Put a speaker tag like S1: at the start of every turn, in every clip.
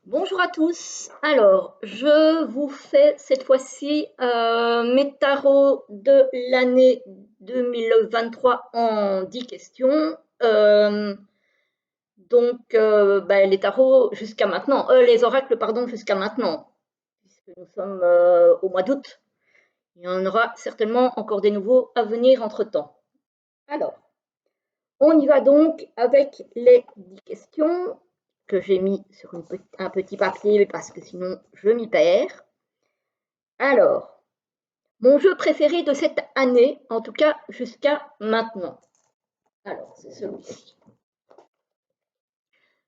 S1: Bonjour à tous. Alors, je vous fais cette fois-ci mes tarots de l'année 2023 en 10 questions. Les tarots jusqu'à maintenant, les oracles, pardon, jusqu'à maintenant, puisque nous sommes au mois d'août. Il y en aura certainement encore des nouveaux à venir entre-temps. Alors, on y va donc avec les 10 questions que j'ai mis sur un petit papier parce que sinon je m'y perds. Alors, mon jeu préféré de cette année, en tout cas jusqu'à maintenant. Alors, c'est celui-ci.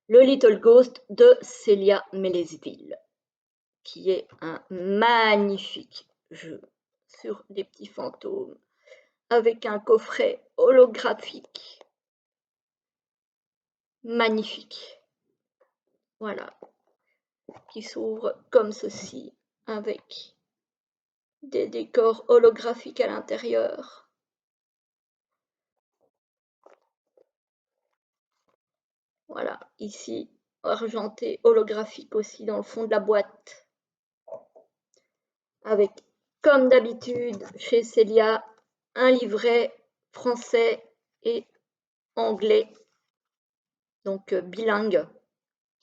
S1: Le Little Ghost de Célia Mélesville, qui est un magnifique jeu sur des petits fantômes avec un coffret holographique magnifique. Voilà, qui s'ouvre comme ceci avec des décors holographiques à l'intérieur. Voilà, ici, argenté holographique aussi dans le fond de la boîte. Avec, comme d'habitude, chez Célia, un livret français et anglais, donc bilingue.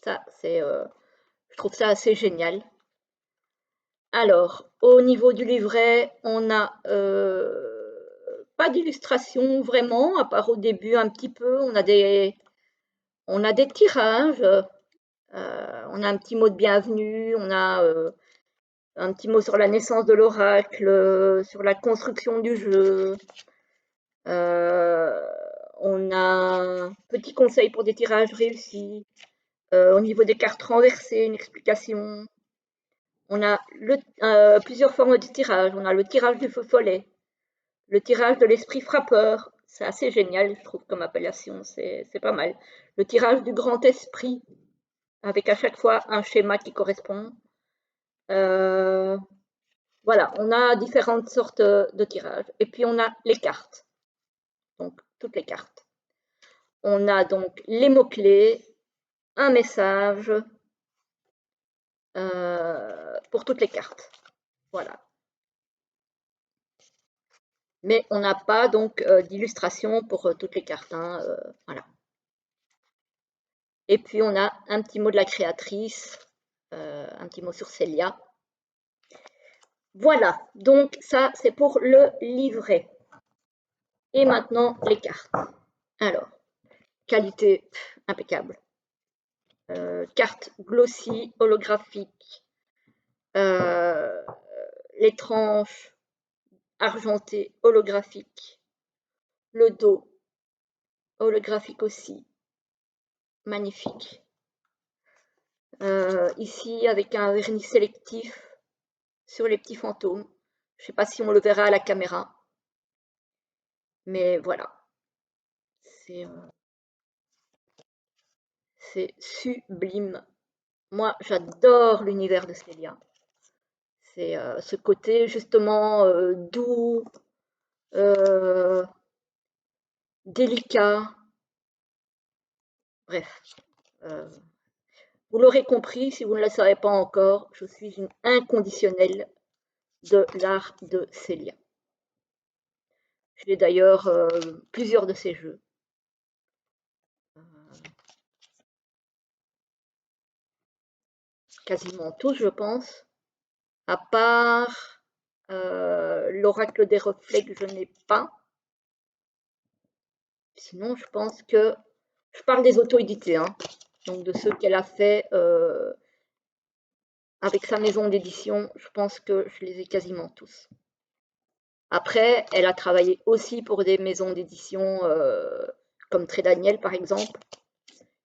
S1: Ça, je trouve ça assez génial. Alors, au niveau du livret, on a pas d'illustration vraiment, à part au début un petit peu. On a des tirages, on a un petit mot de bienvenue, on a un petit mot sur la naissance de l'oracle, sur la construction du jeu. On a un petit conseil pour des tirages réussis. Au niveau des cartes renversées, une explication. On a plusieurs formes de tirage. On a le tirage du feu follet, le tirage de l'esprit frappeur. C'est assez génial, je trouve, comme appellation. C'est pas mal. Le tirage du grand esprit, avec à chaque fois un schéma qui correspond. Voilà, on a différentes sortes de tirages. Et puis on a les cartes. Donc, toutes les cartes. On a donc les mots-clés, un message pour toutes les cartes. Voilà. Mais on n'a pas donc d'illustration pour toutes les cartes. Hein, voilà. Et puis on a un petit mot de la créatrice, un petit mot sur Célia. Voilà, donc ça c'est pour le livret. Et maintenant les cartes. Alors, qualité impeccable. Carte glossy holographique. Les tranches argentées holographiques. Le dos holographique aussi. Magnifique. Ici avec un vernis sélectif sur les petits fantômes. Je ne sais pas si on le verra à la caméra. Mais voilà. C'est sublime. Moi, j'adore l'univers de Célia. C'est ce côté justement doux, délicat. Bref. Vous l'aurez compris, si vous ne le savez pas encore, je suis une inconditionnelle de l'art de Célia. J'ai d'ailleurs plusieurs de ses jeux. Quasiment tous, je pense. À part l'oracle des reflets que je n'ai pas. Sinon, je pense que je parle des auto-édités, hein, donc de ceux qu'elle a fait avec sa maison d'édition. Je pense que je les ai quasiment tous. Après, elle a travaillé aussi pour des maisons d'édition comme Très Daniel, par exemple,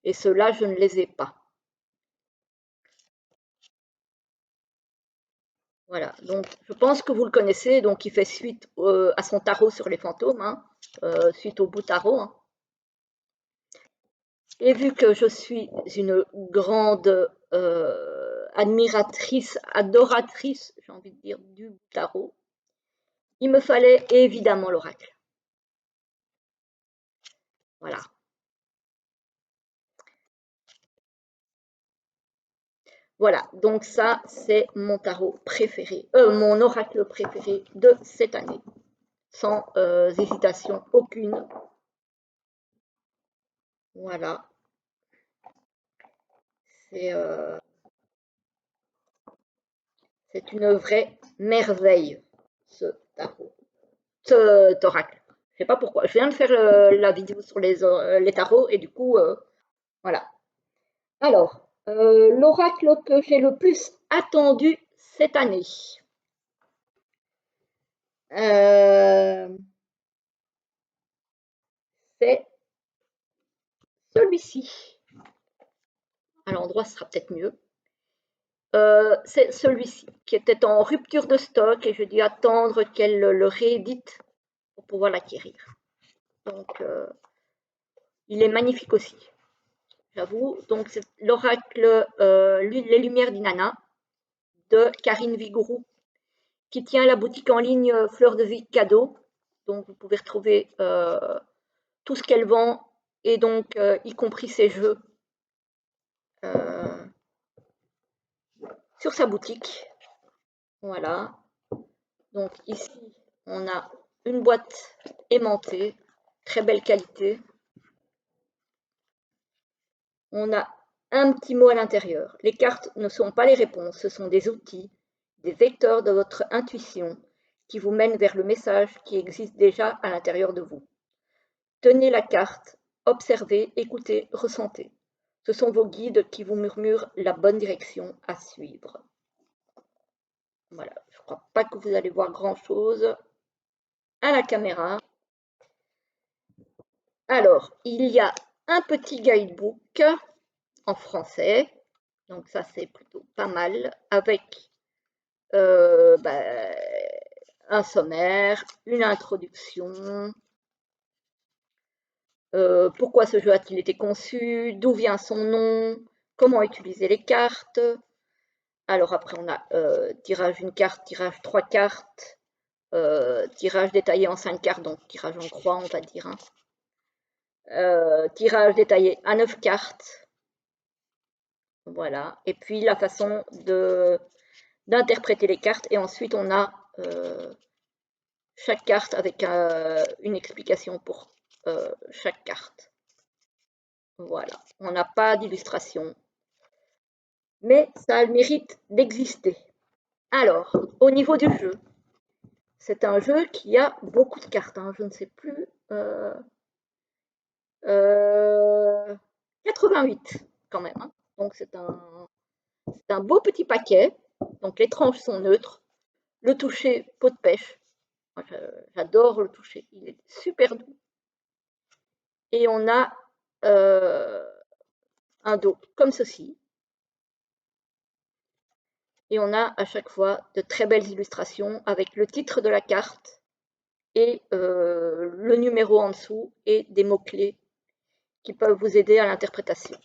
S1: et ceux-là, je ne les ai pas. Voilà, donc je pense que vous le connaissez, donc il fait suite à son tarot sur les fantômes, hein, suite au bout tarot. Hein. Et vu que je suis une grande admiratrice, adoratrice, j'ai envie de dire, du tarot, il me fallait évidemment l'oracle. Voilà. Voilà, donc ça, c'est mon tarot préféré, mon oracle préféré de cette année, sans hésitation aucune. Voilà, c'est une vraie merveille, ce tarot, cet oracle. Je sais pas pourquoi. Je viens de faire la vidéo sur les tarots et du coup, voilà. Alors, l'oracle que j'ai le plus attendu cette année. C'est celui-ci. À l'endroit, ce sera peut-être mieux. C'est celui-ci qui était en rupture de stock et je dû attendre qu'elle le réédite pour pouvoir l'acquérir. Donc, il est magnifique aussi, j'avoue. Donc, c'est l'oracle Les Lumières d'Inanna de Karine Vigouroux qui tient la boutique en ligne Fleur de Vie Cadeau. Donc, vous pouvez retrouver tout ce qu'elle vend et donc y compris ses jeux euh, sur sa boutique. Voilà. Donc ici, on a une boîte aimantée, très belle qualité. On a un petit mot à l'intérieur. Les cartes ne sont pas les réponses, ce sont des outils, des vecteurs de votre intuition qui vous mènent vers le message qui existe déjà à l'intérieur de vous. Tenez la carte, observez, écoutez, ressentez. Ce sont vos guides qui vous murmurent la bonne direction à suivre. Voilà, je ne crois pas que vous allez voir grand-chose à la caméra. Alors, il y a un petit guidebook en français, donc ça c'est plutôt pas mal, avec un sommaire, une introduction, pourquoi ce jeu a-t-il été conçu, d'où vient son nom, comment utiliser les cartes. Alors après on a tirage une carte, tirage 3 cartes, tirage détaillé en 5 cartes, donc tirage en croix on va dire. Hein. Tirage détaillé à 9 cartes. Voilà. Et puis la façon d'interpréter les cartes. Et ensuite on a chaque carte avec une explication pour chaque carte. Voilà. On n'a pas d'illustration. Mais ça a le mérite d'exister. Alors, au niveau du jeu, c'est un jeu qui a beaucoup de cartes. Hein. Je ne sais plus. 88 quand même. Hein. Donc c'est un beau petit paquet. Donc les tranches sont neutres. Le toucher, peau de pêche. J'adore le toucher. Il est super doux. Et on a un dos comme ceci. Et on a à chaque fois de très belles illustrations avec le titre de la carte et le numéro en dessous et des mots-clés qui peuvent vous aider à l'interprétation.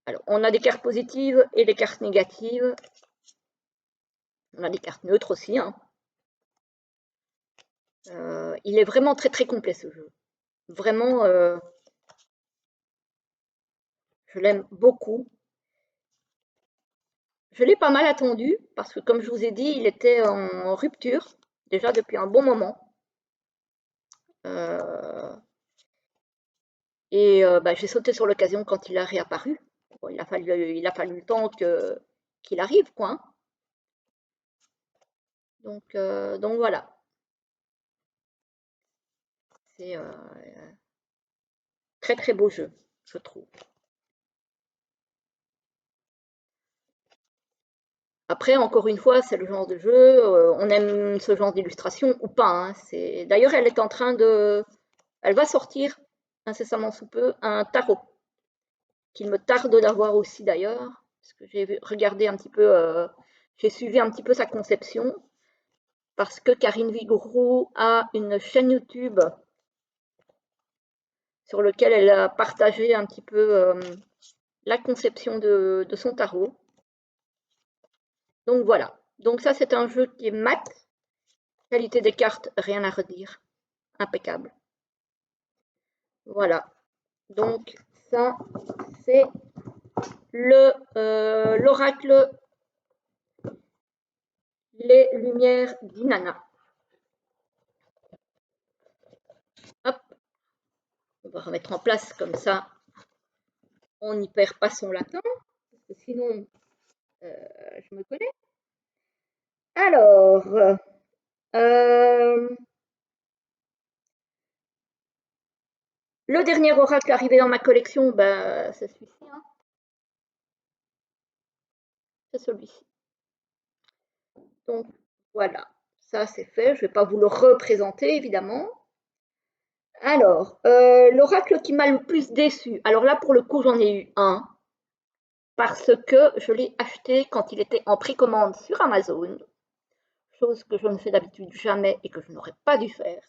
S1: Alors, on a des cartes positives et des cartes négatives. On a des cartes neutres aussi. Hein. Il est vraiment très très complet ce jeu. Vraiment, je l'aime beaucoup. Je l'ai pas mal attendu parce que comme je vous ai dit, il était en rupture déjà depuis un bon moment. J'ai sauté sur l'occasion quand il a réapparu. Bon, il a fallu le temps qu'il arrive, quoi. Hein. Donc voilà. C'est très très beau jeu, je trouve. Après, encore une fois, c'est le genre de jeu, on aime ce genre d'illustration ou pas. Hein. D'ailleurs, elle est en train de... Elle va sortir incessamment sous peu un tarot, qu'il me tarde d'avoir aussi d'ailleurs, parce que j'ai regardé un petit peu, j'ai suivi un petit peu sa conception, parce que Karine Vigouroux a une chaîne YouTube sur laquelle elle a partagé un petit peu la conception de son tarot. Donc voilà. Donc ça, c'est un jeu qui est mat. Qualité des cartes, rien à redire. Impeccable. Voilà. Donc ça, c'est l'oracle Les Lumières d'Inanna. Hop, on va remettre en place comme ça, on n'y perd pas son latin, parce que sinon, je me connais. Alors, le dernier oracle arrivé dans ma collection, ben, c'est celui-ci. Hein. C'est celui-ci. Donc, voilà, ça c'est fait. Je ne vais pas vous le représenter, évidemment. Alors, l'oracle qui m'a le plus déçu. Alors là, pour le coup, j'en ai eu un. Parce que je l'ai acheté quand il était en précommande sur Amazon. Chose que je ne fais d'habitude jamais et que je n'aurais pas dû faire.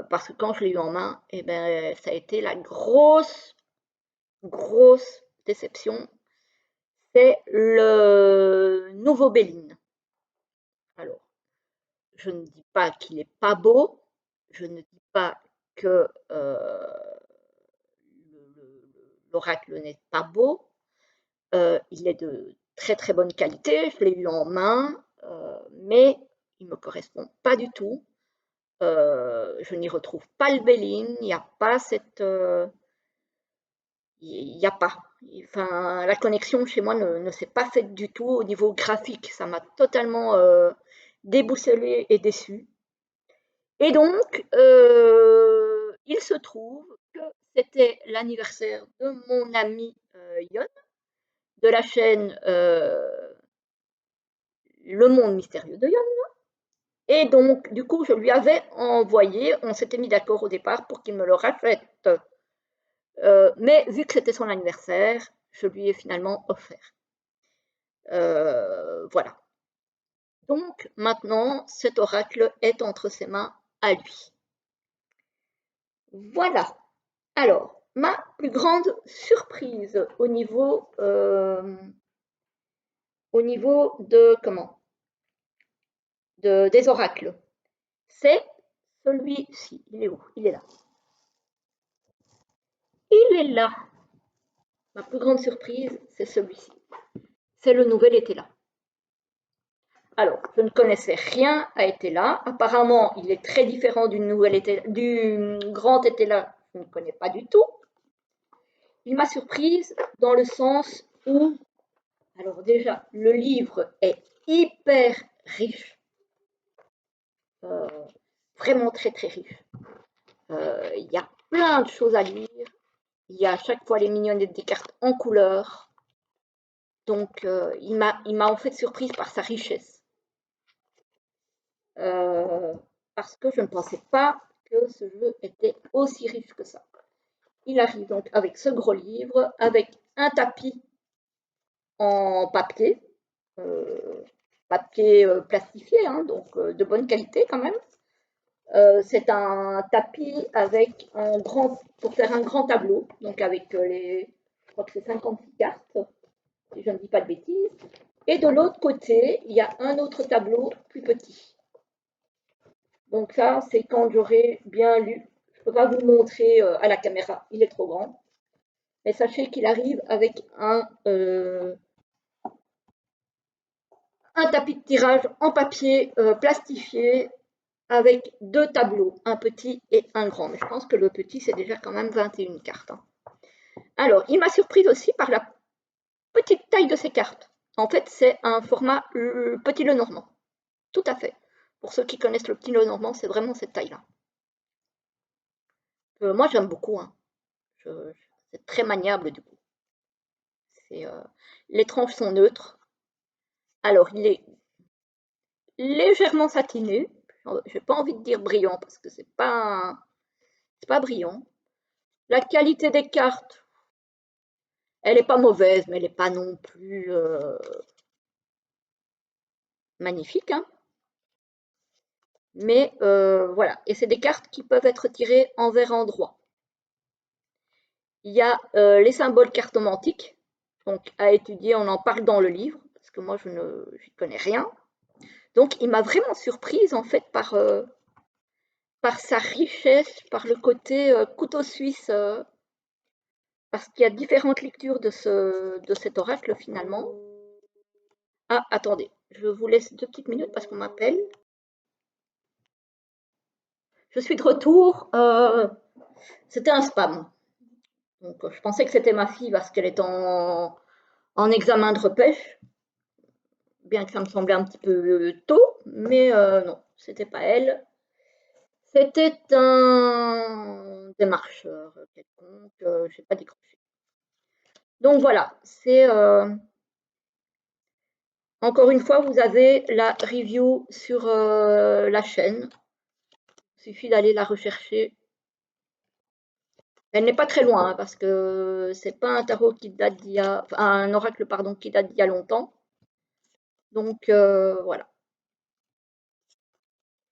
S1: Parce que quand je l'ai eu en main, eh ben, ça a été la grosse déception. C'est le nouveau Béline. Alors, je ne dis pas qu'il n'est pas beau, je ne dis pas que l'oracle n'est pas beau, il est de très très bonne qualité, je l'ai eu en main, mais il ne me correspond pas du tout. Je n'y retrouve pas le Béline, il n'y a pas cette... il n'y a pas. Enfin, la connexion chez moi ne s'est pas faite du tout au niveau graphique. Ça m'a totalement déboussolée et déçue. Et donc, il se trouve que c'était l'anniversaire de mon ami Yon, de la chaîne Le Monde Mystérieux de Yon. Et donc, du coup, je lui avais envoyé, on s'était mis d'accord au départ pour qu'il me le rachète. Mais vu que c'était son anniversaire, je lui ai finalement offert. Voilà. Donc maintenant, cet oracle est entre ses mains à lui. Voilà. Alors, ma plus grande surprise au niveau de comment des oracles, c'est celui-ci. Il est où? Il est là. Il est là. Ma plus grande surprise, c'est celui-ci. C'est le nouvel Étela. Alors, je ne connaissais rien à Étela. Apparemment, il est très différent du grand Étela. Je ne connais pas du tout. Il m'a surprise dans le sens où, alors déjà, le livre est hyper riche. Vraiment très très riche. Il y a plein de choses à lire. Il y a à chaque fois les mignonnettes des cartes en couleur. Donc, il m'a en fait surprise par sa richesse. Parce que je ne pensais pas que ce jeu était aussi riche que ça. Il arrive donc avec ce gros livre, avec un tapis en papier, papier plastifié, hein, donc de bonne qualité quand même. C'est un tapis avec un grand, pour faire un grand tableau, donc avec je crois que c'est 56 cartes, si je ne dis pas de bêtises. Et de l'autre côté, il y a un autre tableau plus petit. Donc ça, c'est quand j'aurai bien lu. Je ne peux pas vous le montrer à la caméra, il est trop grand. Mais sachez qu'il arrive avec un tapis de tirage en papier plastifié avec deux tableaux, un petit et un grand. Mais je pense que le petit, c'est déjà quand même 21 cartes. Hein. Alors, il m'a surprise aussi par la petite taille de ces cartes. En fait, c'est un format petit Lenormand. Tout à fait. Pour ceux qui connaissent le petit Lenormand, c'est vraiment cette taille-là. Moi, j'aime beaucoup. Hein. C'est très maniable du coup. Les tranches sont neutres. Alors, il est légèrement satiné. J'ai pas envie de dire brillant parce que c'est pas brillant. La qualité des cartes, elle n'est pas mauvaise, mais elle n'est pas non plus magnifique. Hein. Mais voilà, et c'est des cartes qui peuvent être tirées envers endroit. Il y a les symboles cartomantiques, donc à étudier, on en parle dans le livre, parce que moi je ne connais rien. Donc il m'a vraiment surprise en fait par sa richesse, par le côté couteau suisse, parce qu'il y a différentes lectures de cet oracle finalement. Ah, attendez, je vous laisse 2 petites minutes parce qu'on m'appelle. Je suis de retour. C'était un spam. Donc, je pensais que c'était ma fille parce qu'elle est en examen de repêche, bien que ça me semblait un petit peu tôt, mais non, c'était pas elle. C'était un démarcheur quelconque, je n'ai pas décroché. Donc voilà, c'est encore une fois, vous avez la review sur la chaîne. Il suffit d'aller la rechercher. Elle n'est pas très loin hein, parce que c'est pas un tarot qui date d'il y a, enfin, un oracle pardon qui date d'il y a longtemps. Donc voilà,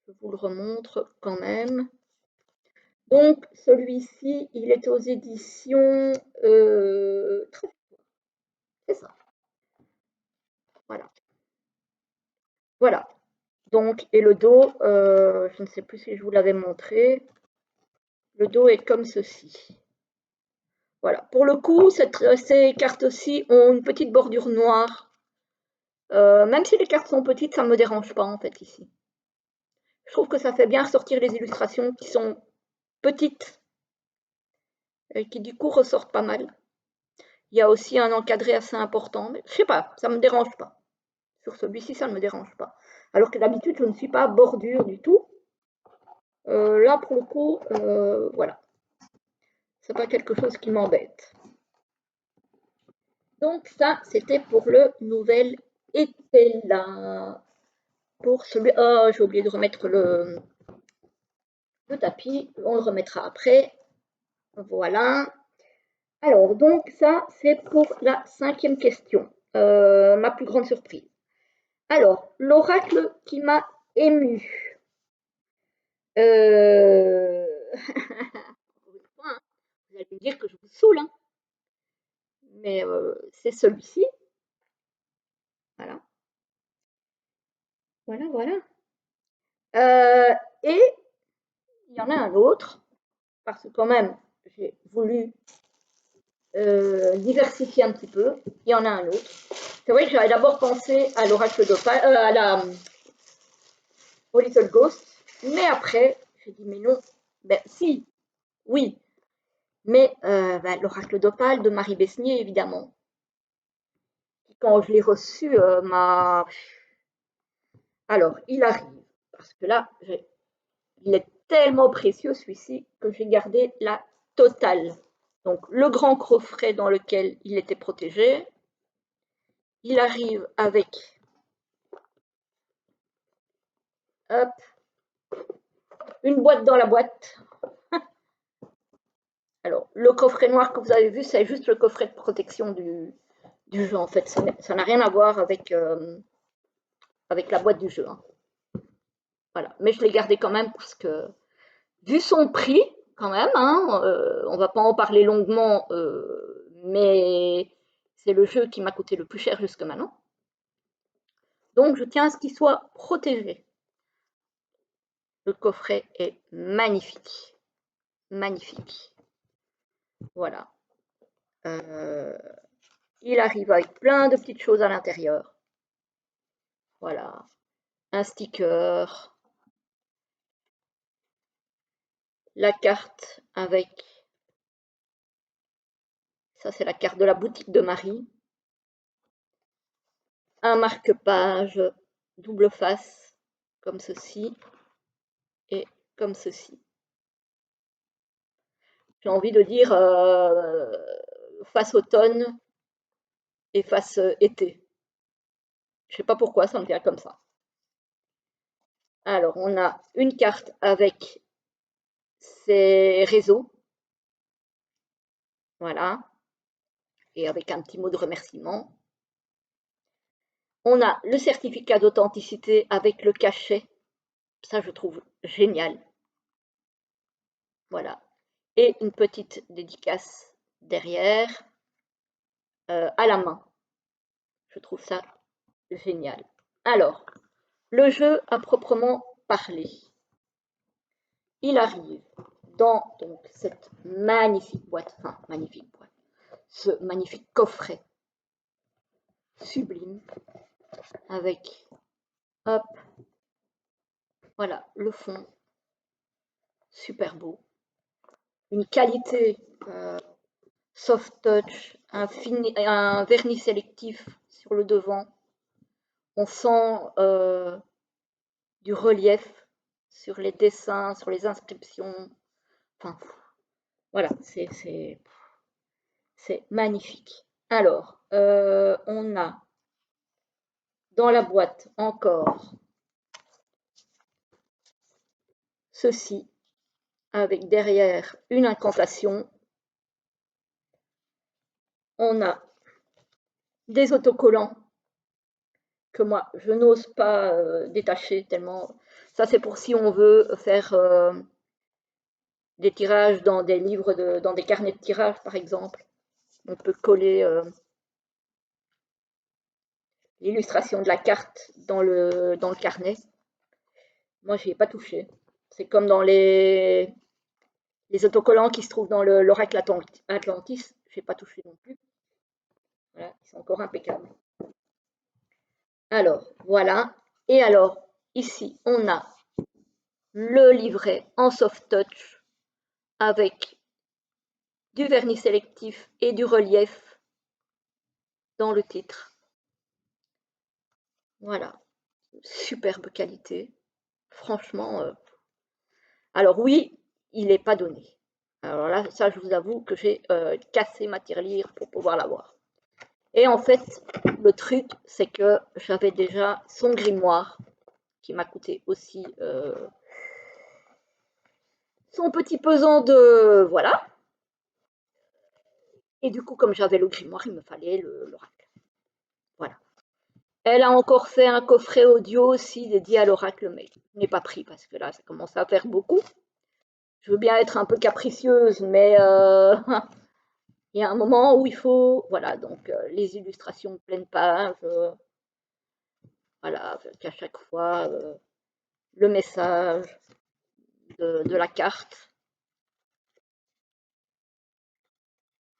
S1: je vous le remontre quand même. Donc celui-ci, il est aux éditions c'est ça. Voilà. Voilà. Donc, et le dos, je ne sais plus si je vous l'avais montré. Le dos est comme ceci. Voilà. Pour le coup, ces cartes-ci ont une petite bordure noire. Même si les cartes sont petites, ça ne me dérange pas en fait ici. Je trouve que ça fait bien ressortir les illustrations qui sont petites et qui du coup ressortent pas mal. Il y a aussi un encadré assez important, mais je sais pas, ça ne me dérange pas. Sur celui-ci, ça ne me dérange pas. Alors que d'habitude, je ne suis pas bordure du tout. Là, pour le coup, voilà. C'est pas quelque chose qui m'embête. Donc ça, c'était pour le nouvel Etella. Pour celui... Oh, j'ai oublié de remettre le tapis. On le remettra après. Voilà. Alors, donc ça, c'est pour la 5e question. Ma plus grande surprise. Alors, l'oracle qui m'a ému. Vous allez me dire que je vous saoule, hein. Mais c'est celui-ci. Voilà. Voilà, voilà. Et il y en a un autre, parce que quand même, j'ai voulu diversifier un petit peu. Il y en a un autre. C'est vrai que j'avais d'abord pensé à l'oracle d'Opale, au Little Ghost, mais après, j'ai dit, mais non, ben si, oui, mais ben, l'oracle d'Opale de Marie Besnier, évidemment. Quand je l'ai reçu, alors, il arrive, parce que là, il est tellement précieux celui-ci que j'ai gardé la totale. Donc le grand coffret dans lequel il était protégé, il arrive avec hop, une boîte dans la boîte. Alors le coffret noir que vous avez vu, c'est juste le coffret de protection du jeu en fait. Ça n'a rien à voir avec la boîte du jeu. Hein. Voilà, mais je l'ai gardé quand même parce que vu son prix, quand même, hein, on va pas en parler longuement, mais c'est le jeu qui m'a coûté le plus cher jusque maintenant. Donc je tiens à ce qu'il soit protégé. Le coffret est magnifique. Magnifique. Voilà. Il arrive avec plein de petites choses à l'intérieur. Voilà. Un sticker. La carte avec... Ça, c'est la carte de la boutique de Marie. Un marque-page double face, comme ceci. Et comme ceci. J'ai envie de dire face automne et face été. Je ne sais pas pourquoi, ça me vient comme ça. Alors, on a une carte avec ses réseaux. Voilà. Et avec un petit mot de remerciement. On a le certificat d'authenticité avec le cachet. Ça, je trouve génial. Voilà. Et une petite dédicace derrière à la main. Je trouve ça génial. Alors, le jeu à proprement parler. Il arrive dans donc cette magnifique boîte, enfin magnifique boîte. ce magnifique coffret sublime avec, hop, voilà, le fond, super beau, une qualité soft touch, un vernis sélectif sur le devant, on sent du relief sur les dessins, sur les inscriptions, enfin voilà, c'est magnifique. Alors, on a dans la boîte encore ceci, avec derrière une incantation. On a des autocollants que moi, je n'ose pas détacher tellement. Ça, c'est pour si on veut faire des tirages dans des livres, dans des carnets de tirage, par exemple. On peut coller l'illustration de la carte dans le carnet. Moi, je n'y ai pas touché. C'est comme dans les autocollants qui se trouvent dans l'oracle Atlantis. Je n'ai pas touché non plus. Voilà, ils sont encore impeccables. Alors, voilà. Et alors, ici, on a le livret en soft touch avec du vernis sélectif et du relief dans le titre. Voilà, superbe qualité. Franchement, alors oui, il n'est pas donné. Alors là, ça, je vous avoue que j'ai cassé ma tirelire pour pouvoir l'avoir. Et en fait, le truc, c'est que j'avais déjà son grimoire, qui m'a coûté aussi son petit pesant de... Voilà. Et du coup, comme j'avais le grimoire, il me fallait l'oracle. Voilà. Elle a encore fait un coffret audio aussi dédié à l'oracle, mais je n'ai pas pris parce que là, ça commence à faire beaucoup. Je veux bien être un peu capricieuse, mais il y a un moment où il faut... Voilà, donc les illustrations de pleine page, voilà, qu'à chaque fois, le message de la carte.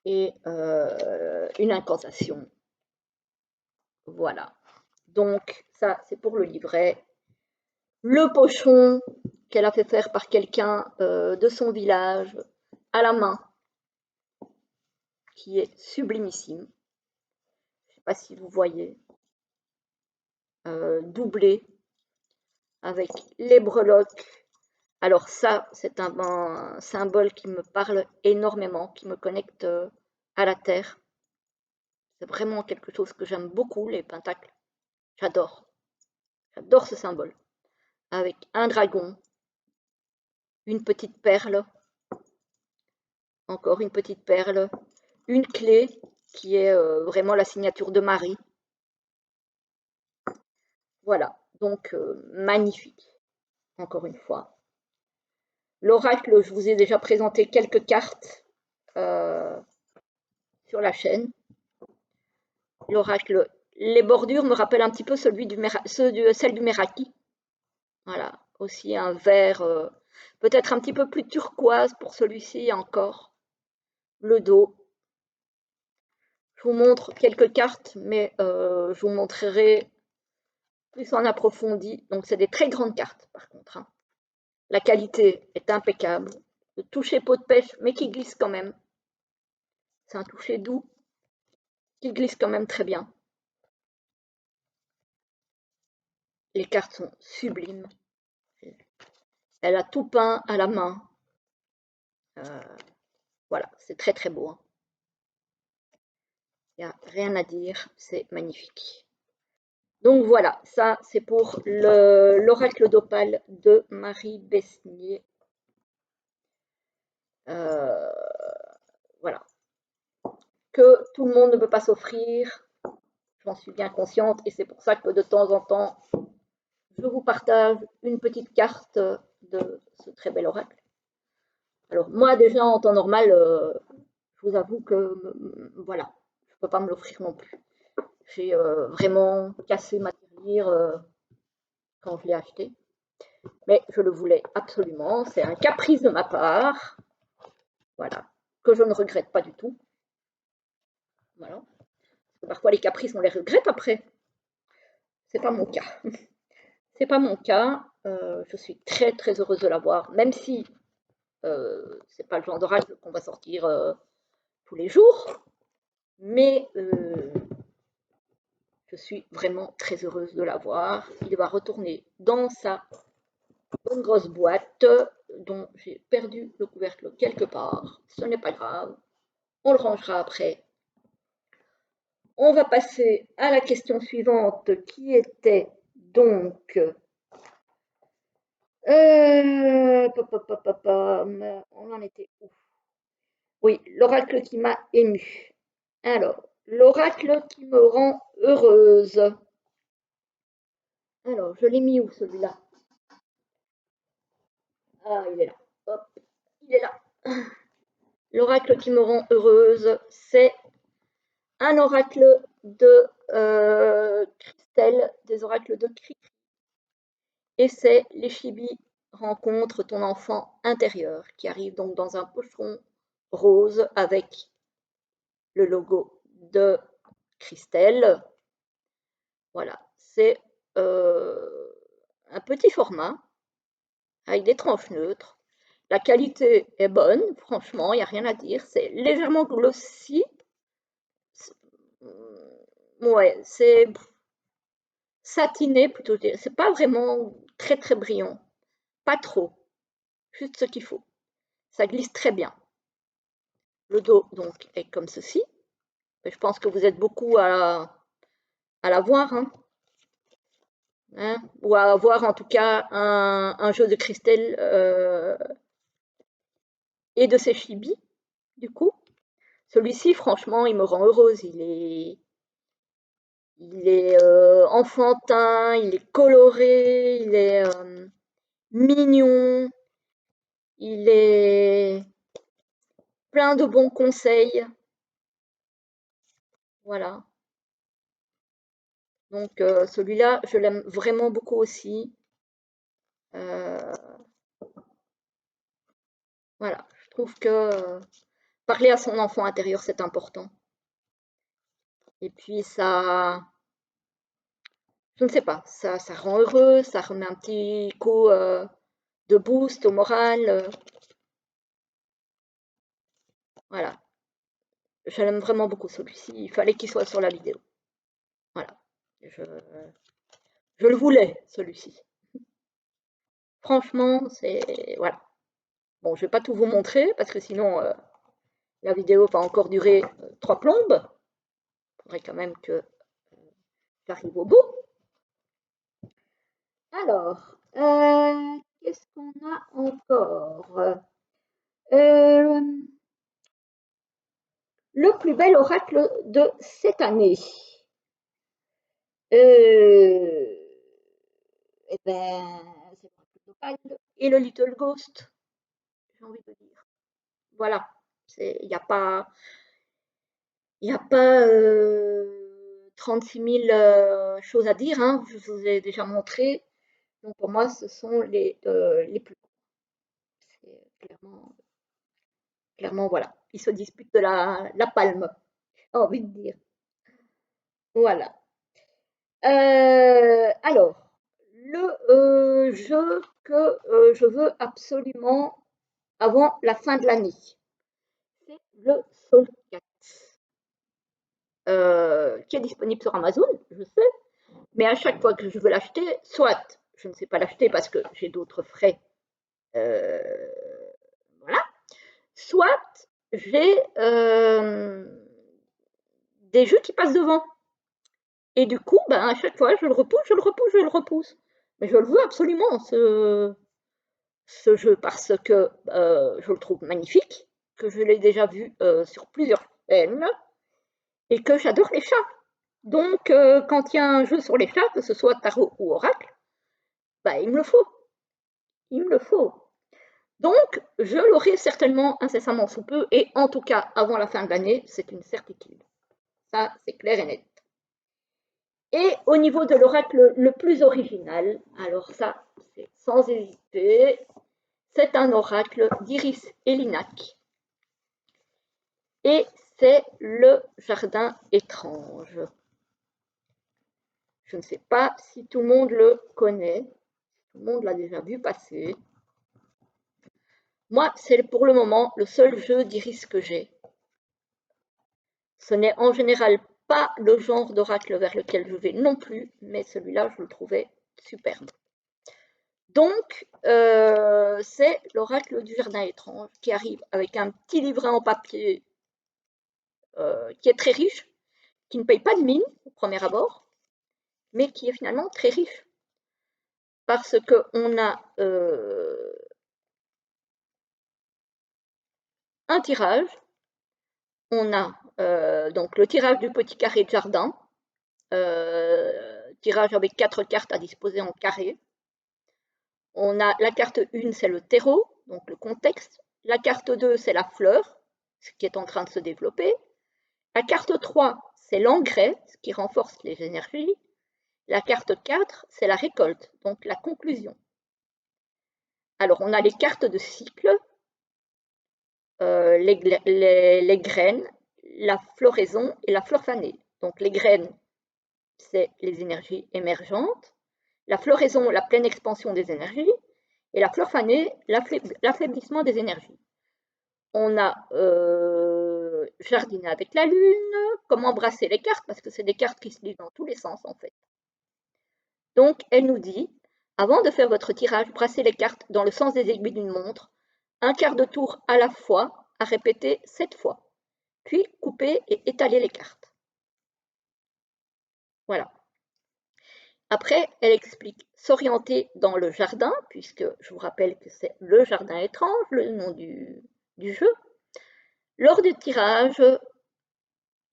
S1: Et une incantation. Voilà. Donc, ça, c'est pour le livret. Le pochon qu'elle a fait faire par quelqu'un de son village à la main, qui est sublimissime. Je ne sais pas si vous voyez. Doublé avec les breloques. Alors ça, c'est un symbole qui me parle énormément, qui me connecte à la terre. C'est vraiment quelque chose que j'aime beaucoup, les pentacles. J'adore. J'adore ce symbole. Avec un dragon, une petite perle, encore une petite perle, une clé qui est vraiment la signature de Marie. Voilà, donc magnifique, encore une fois. L'oracle, je vous ai déjà présenté quelques cartes sur la chaîne. L'oracle, les bordures me rappellent un petit peu celle du Meraki. Voilà, aussi un vert peut-être un petit peu plus turquoise pour celui-ci encore. Le dos. Je vous montre quelques cartes, mais je vous montrerai plus en approfondi. Donc, c'est des très grandes cartes, par contre. Hein. La qualité est impeccable. Le toucher peau de pêche, mais qui glisse quand même. C'est un toucher doux, qui glisse quand même très bien. Les cartes sont sublimes. Elle a tout peint à la main. Voilà, c'est très très beau. Hein. Il n'y a rien à dire, c'est magnifique. Donc voilà, ça c'est pour l'oracle d'Opale de Marie Besnier. Voilà. Que tout le monde ne peut pas s'offrir, j'en suis bien consciente, et c'est pour ça que de temps en temps, je vous partage une petite carte de ce très bel oracle. Alors moi déjà en temps normal, je vous avoue que voilà, je ne peux pas me l'offrir non plus. J'ai vraiment cassé ma tirelire quand je l'ai acheté. Mais je le voulais absolument. C'est un caprice de ma part. Voilà. Que je ne regrette pas du tout. Voilà. Parfois, les caprices, on les regrette après. C'est pas mon cas. C'est pas mon cas. Je suis très très heureuse de l'avoir, même si c'est pas le genre d'oracle qu'on va sortir tous les jours, mais je suis vraiment très heureuse de l'avoir. Il va retourner dans sa bonne grosse boîte dont j'ai perdu le couvercle quelque part. Ce n'est pas grave, on le rangera après. On va passer à la question suivante qui était donc on en était où? Oui, l'oracle qui m'a émue. Alors, l'oracle qui me rend heureuse. Alors, je l'ai mis où celui-là? Ah, il est là. Hop, il est là. L'oracle qui me rend heureuse, c'est un oracle de Christelle, des oracles de Cri. Et c'est les chibis rencontrent ton enfant intérieur, qui arrive donc dans un pocheron rose avec le logo de Christelle. Voilà, c'est un petit format avec des tranches neutres. La qualité est bonne, franchement, il n'y a rien à dire. C'est légèrement glossy. Ouais, c'est satiné plutôt. C'est pas vraiment très très brillant. Pas trop. Juste ce qu'il faut. Ça glisse très bien. Le dos, donc, est comme ceci. Je pense que vous êtes beaucoup à la voir, hein, ou à avoir en tout cas un jeu de Christelle et de ses chibis, du coup. Celui-ci, franchement, il me rend heureuse. Il est enfantin, il est coloré, il est mignon, il est plein de bons conseils. Voilà. Donc celui-là, je l'aime vraiment beaucoup aussi. Voilà, je trouve que parler à son enfant intérieur, c'est important. Et puis ça, je ne sais pas, ça rend heureux, ça remet un petit coup de boost au moral. Voilà, je l'aime vraiment beaucoup celui-ci. Il fallait qu'il soit sur la vidéo. Voilà, je, je le voulais celui-ci. Franchement, c'est voilà. Bon, je vais pas tout vous montrer parce que sinon la vidéo va encore durer 3 plombes. Il faudrait quand même que j'arrive au bout. Alors, qu'est-ce qu'on a encore? Le plus bel oracle de cette année. Eh ben, c'est l'oracle et le Little Ghost, j'ai envie de dire. Voilà, il n'y a pas, il a pas 36 000 choses à dire, hein, je vous ai déjà montré. Donc pour moi, ce sont les plus. C'est clairement, voilà. Ils se disputent de la palme, j'ai envie de dire. Voilà. Alors, le jeu que je veux absolument avant la fin de l'année, c'est le Soul Cat, qui est disponible sur Amazon, je sais, mais à chaque fois que je veux l'acheter, soit je ne sais pas l'acheter parce que j'ai d'autres frais, voilà, soit j'ai des jeux qui passent devant. Et du coup, ben, à chaque fois, je le repousse, je le repousse, je le repousse. Mais je le veux absolument, ce jeu, parce que je le trouve magnifique, que je l'ai déjà vu sur plusieurs chaînes, et que j'adore les chats. Donc, quand il y a un jeu sur les chats, que ce soit tarot ou oracle, bah, il me le faut. Il me le faut. Donc, je l'aurai certainement incessamment sous peu, et en tout cas, avant la fin de l'année, c'est une certitude. Ça, c'est clair et net. Et au niveau de l'oracle le plus original, alors ça, c'est sans hésiter, c'est un oracle d'Iris Elinac. Et c'est le jardin étrange. Je ne sais pas si tout le monde le connaît, tout le monde l'a déjà vu passer. Moi, c'est pour le moment le seul jeu d'Iris que j'ai. Ce n'est en général pas le genre d'oracle vers lequel je vais non plus, mais celui-là, je le trouvais superbe. Donc, c'est l'oracle du jardin étrange qui arrive avec un petit livret en papier qui est très riche, qui ne paye pas de mine au premier abord, mais qui est finalement très riche. Parce qu'on a un tirage, on a donc le tirage du petit carré de jardin, tirage avec 4 cartes à disposer en carré. On a la carte 1, c'est le terreau, donc le contexte. La carte 2, c'est la fleur, ce qui est en train de se développer. La carte 3, c'est l'engrais, ce qui renforce les énergies. La carte 4, c'est la récolte, donc la conclusion. Alors, on a les cartes de cycle, les graines, la floraison et la fleur fanée. Donc, les graines, c'est les énergies émergentes. La floraison, la pleine expansion des énergies. Et la fleur fanée, l'affaiblissement des énergies. On a jardiner avec la lune, comment brasser les cartes, parce que c'est des cartes qui se lisent dans tous les sens en fait. Donc elle nous dit, avant de faire votre tirage, brassez les cartes dans le sens des aiguilles d'une montre, un quart de tour à la fois, à répéter 7 fois. Puis coupez et étalez les cartes. Voilà. Après, elle explique s'orienter dans le jardin, puisque je vous rappelle que c'est le jardin étrange, le nom du jeu. Lors du tirage,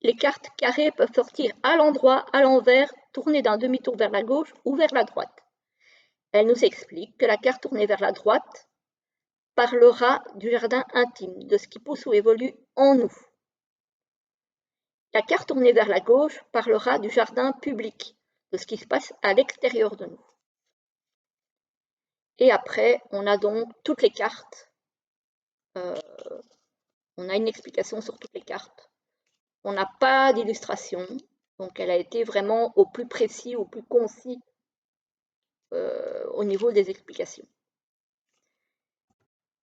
S1: les cartes carrées peuvent sortir à l'endroit, à l'envers, tourner d'un demi-tour vers la gauche ou vers la droite. Elle nous explique que la carte tournée vers la droite parlera du jardin intime, de ce qui pousse ou évolue en nous. La carte tournée vers la gauche parlera du jardin public, de ce qui se passe à l'extérieur de nous. Et après, on a donc toutes les cartes. On a une explication sur toutes les cartes. On n'a pas d'illustration, donc elle a été vraiment au plus précis, au plus concis au niveau des explications.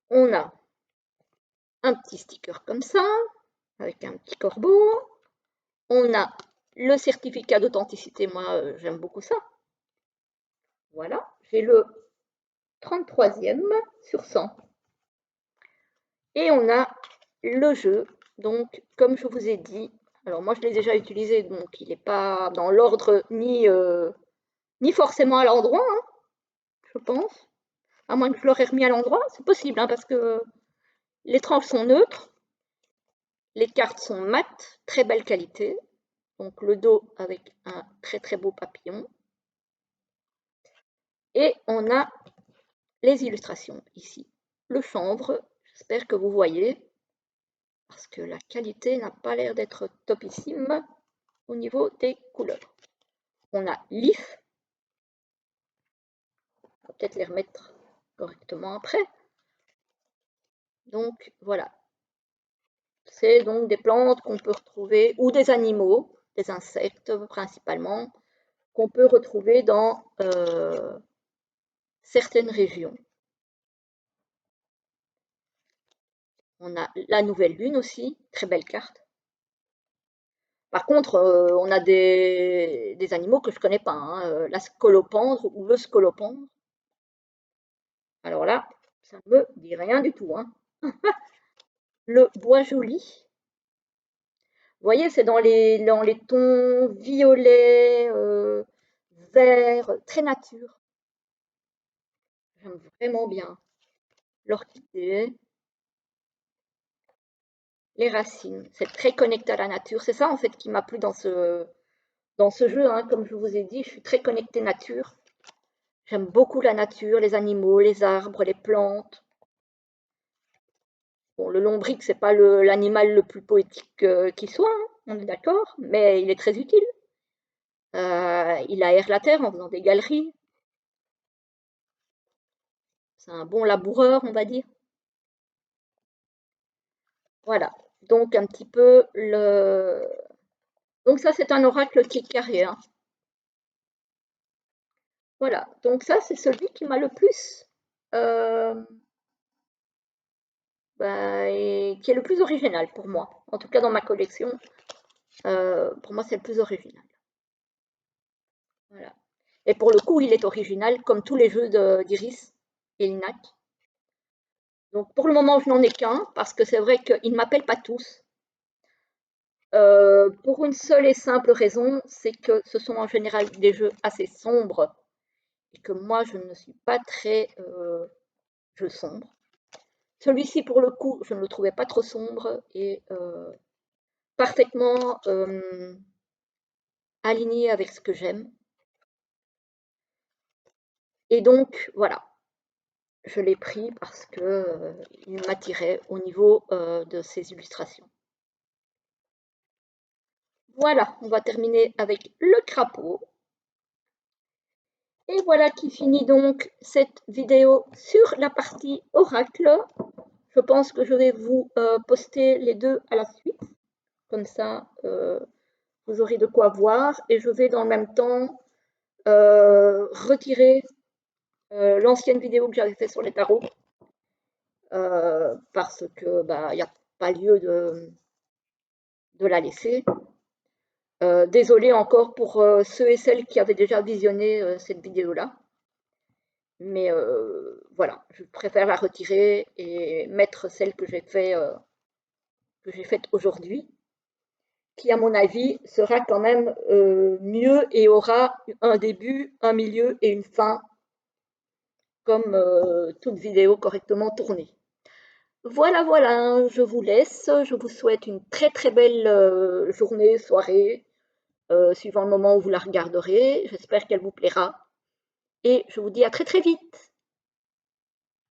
S1: On a un petit sticker comme ça, avec un petit corbeau. On a le certificat d'authenticité, moi j'aime beaucoup ça. Voilà, j'ai le 33e sur 100. Et on a le jeu, donc comme je vous ai dit, alors moi je l'ai déjà utilisé, donc il n'est pas dans l'ordre ni forcément à l'endroit, hein, je pense. À moins que je l'aurais remis à l'endroit, c'est possible, hein, parce que les tranches sont neutres, les cartes sont mates, très belle qualité, donc le dos avec un très très beau papillon. Et on a les illustrations ici. Le chanvre, j'espère que vous voyez, parce que la qualité n'a pas l'air d'être topissime au niveau des couleurs. On a l'if, on va peut-être les remettre correctement après. Donc voilà, c'est donc des plantes qu'on peut retrouver, ou des animaux, des insectes principalement, qu'on peut retrouver dans certaines régions. On a la nouvelle lune aussi, très belle carte. Par contre, on a des animaux que je ne connais pas, hein, la scolopendre ou le scolopendre. Alors là, ça ne me dit rien du tout, hein. Le bois joli. Vous voyez, c'est dans les tons violets, verts, très nature. J'aime vraiment bien. L'orchidée, les racines, c'est très connecté à la nature. C'est ça en fait qui m'a plu dans ce jeu, hein. Comme je vous ai dit, je suis très connectée nature. J'aime beaucoup la nature, les animaux, les arbres, les plantes. Bon, le lombric, c'est pas l'animal le plus poétique qui soit, hein, on est d'accord, mais il est très utile. Il aère la terre en faisant des galeries. C'est un bon laboureur, on va dire. Voilà. donc un petit peu le... Donc ça, c'est un oracle qui est carré, hein. Voilà, donc ça, c'est celui qui m'a le plus... et qui est le plus original pour moi. En tout cas, dans ma collection, pour moi, c'est le plus original. Voilà. Et pour le coup, il est original, comme tous les jeux d'Iris et Linac. Donc pour le moment, je n'en ai qu'un, parce que c'est vrai qu'ils ne m'appellent pas tous. Pour une seule et simple raison, c'est que ce sont en général des jeux assez sombres, et que moi, je ne suis pas très jeu sombre. Celui-ci, pour le coup, je ne le trouvais pas trop sombre, et parfaitement aligné avec ce que j'aime. Et donc, voilà, je l'ai pris parce que il m'attirait au niveau de ses illustrations. Voilà, on va terminer avec le crapaud. Et voilà qui finit donc cette vidéo sur la partie oracle. Je pense que je vais vous poster les deux à la suite. Comme ça, vous aurez de quoi voir. Et je vais dans le même temps retirer l'ancienne vidéo que j'avais fait sur les tarots. Parce que il n'y a pas lieu de la laisser. Désolée encore pour ceux et celles qui avaient déjà visionné cette vidéo-là. Mais voilà, je préfère la retirer et mettre celle que j'ai faite aujourd'hui, qui à mon avis sera quand même mieux et aura un début, un milieu et une fin, comme toute vidéo correctement tournée. Voilà, voilà, je vous laisse. Je vous souhaite une très très belle journée, soirée, suivant le moment où vous la regarderez. J'espère qu'elle vous plaira. Et je vous dis à très très vite.